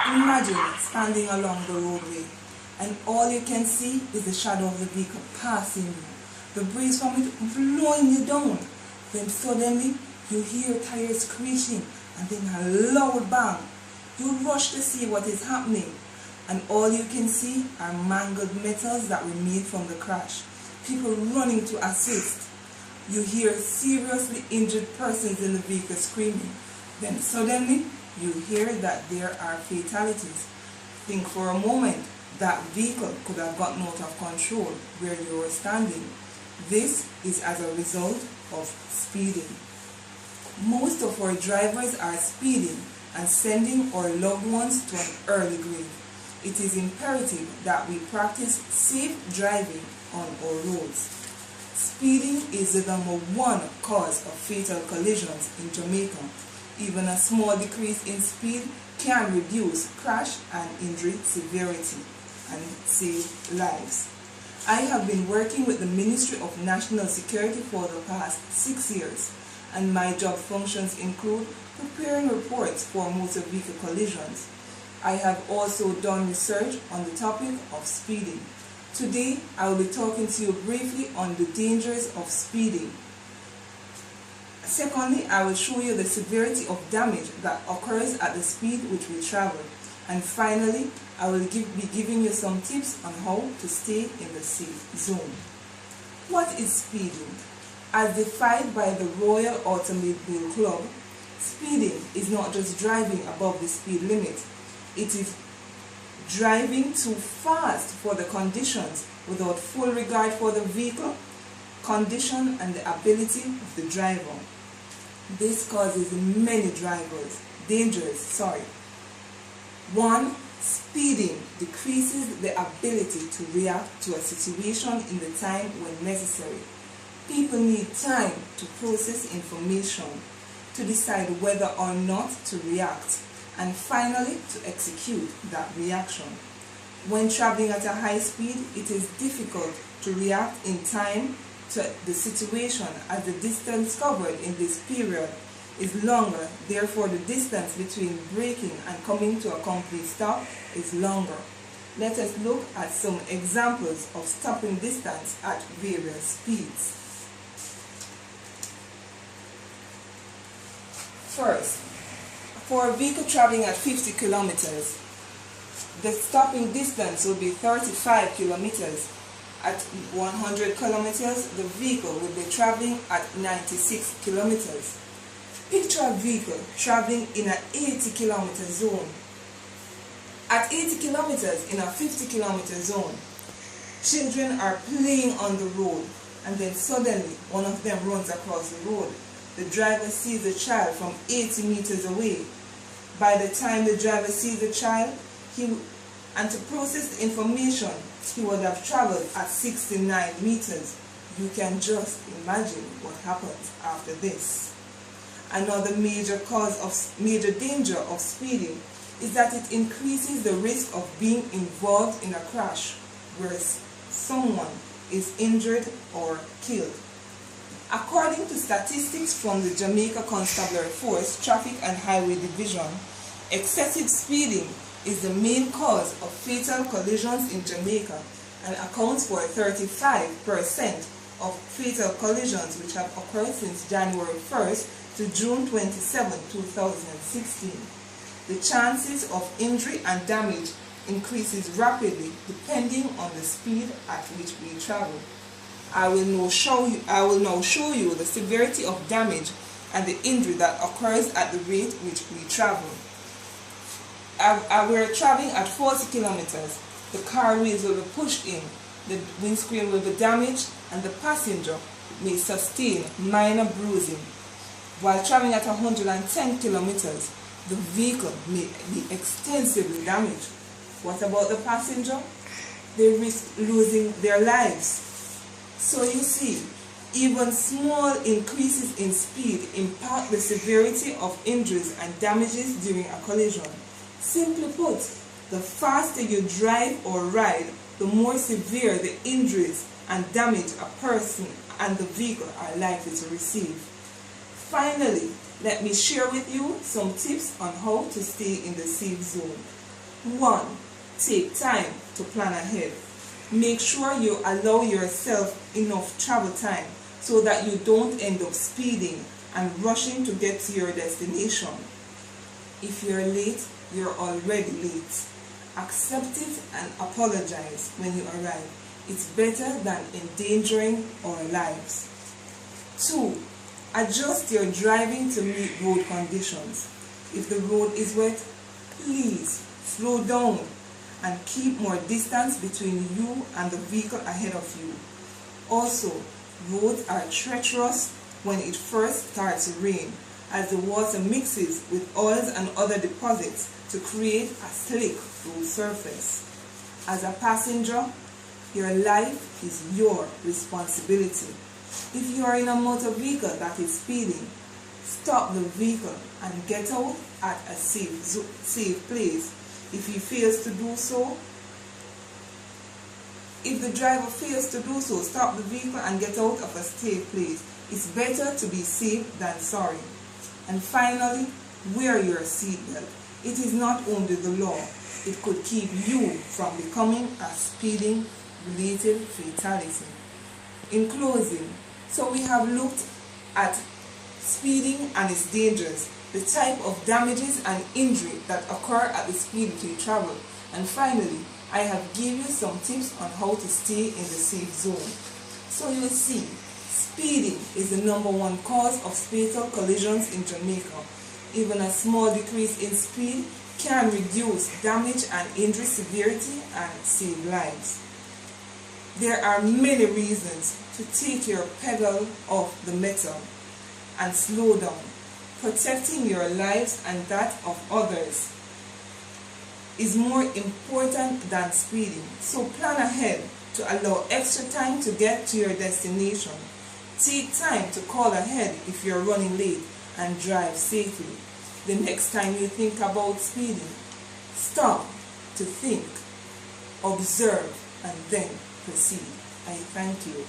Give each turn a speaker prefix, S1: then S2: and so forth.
S1: Imagine standing along the roadway and all you can see is the shadow of the vehicle passing you, the breeze from it blowing you down. Then suddenly you hear tires screeching and then a loud bang. You rush to see what is happening and all you can see are mangled metals that remain from the crash. People running to assist. You hear seriously injured persons in the vehicle screaming. Then suddenly you hear that there are fatalities. Think for a moment that vehicle could have gotten out of control where you were standing. This is as a result of speeding. Most of our drivers are speeding and sending our loved ones to an early grave. It is imperative that we practice safe driving on our roads. Speeding is the #1 cause of fatal collisions in Jamaica. Even a small decrease in speed can reduce crash and injury severity and save lives. I have been working with the Ministry of National Security for the past 6 years, and my job functions include preparing reports for motor vehicle collisions. I have also done research on the topic of speeding. Today, I will be talking to you briefly on the dangers of speeding. Secondly, I will show you the severity of damage that occurs at the speed which we travel. And finally, I will be giving you some tips on how to stay in the safe zone. What is speeding? As defined by the Royal Automobile Club, speeding is not just driving above the speed limit. It is driving too fast for the conditions without full regard for the vehicle, condition, and the ability of the driver. This causes many dangers. 1. Speeding decreases the ability to react to a situation in the time when necessary. People need time to process information, to decide whether or not to react, and finally to execute that reaction. When traveling at a high speed, it is difficult to react in time to the situation as the distance covered in this period is longer. Therefore, the distance between braking and coming to a complete stop is longer. Let us look at some examples of stopping distance at various speeds. First, for a vehicle traveling at 50 kilometers, the stopping distance will be 35 kilometers. At 100 kilometers, the vehicle will be traveling at 96 kilometers. Picture a vehicle traveling in an 80 kilometer zone. At 80 kilometers in a 50 kilometer zone, children are playing on the road and then suddenly one of them runs across the road. The driver sees the child from 80 meters away. By the time the driver sees the child, and to process the information, he would have traveled at 69 meters. You can just imagine what happens after this. Another major danger of speeding is that it increases the risk of being involved in a crash where someone is injured or killed. According to statistics from the Jamaica Constabulary Force Traffic and Highway Division, excessive speeding is the main cause of fatal collisions in Jamaica and accounts for 35% of fatal collisions which have occurred since January 1st to June 27, 2016. The chances of injury and damage increases rapidly depending on the speed at which we travel. I will now show you the severity of damage and the injury that occurs at the rate which we travel. We're traveling at 40 kilometers. The car wheels will be pushed in, the windscreen will be damaged, and the passenger may sustain minor bruising. While traveling at 110 kilometers, the vehicle may be extensively damaged. What about the passenger? They risk losing their lives. So you see, even small increases in speed impact the severity of injuries and damages during a collision. Simply put, the faster you drive or ride, the more severe the injuries and damage a person and the vehicle are likely to receive. Finally, let me share with you some tips on how to stay in the safe zone. 1. Take time to plan ahead. Make sure you allow yourself enough travel time so that you don't end up speeding and rushing to get to your destination. If you're late, you're already late. Accept it and apologize when you arrive. It's better than endangering our lives. 2. Adjust your driving to meet road conditions. If the road is wet, please slow down and keep more distance between you and the vehicle ahead of you. Also, roads are treacherous when it first starts to rain, as the water mixes with oils and other deposits to create a slick road surface. As a passenger, your life is your responsibility. If you are in a motor vehicle that is speeding, stop the vehicle and get out at a safe place. If the driver fails to do so, stop the vehicle and get out of a safe place. It's better to be safe than sorry. And finally, wear your seatbelt. It is not only the law, it could keep you from becoming a speeding-related fatality. In closing, so we have looked at speeding and its dangers, the type of damages and injury that occur at the speed that you travel, and finally, I have given you some tips on how to stay in the safe zone. So you see, speeding is the #1 cause of fatal collisions in Jamaica. Even a small decrease in speed can reduce damage and injury severity and save lives. There are many reasons to take your pedal off the metal and slow down. Protecting your lives and that of others is more important than speeding. So plan ahead to allow extra time to get to your destination. Take time to call ahead if you're running late and drive safely. The next time you think about speeding, stop to think, observe, and then proceed. I thank you.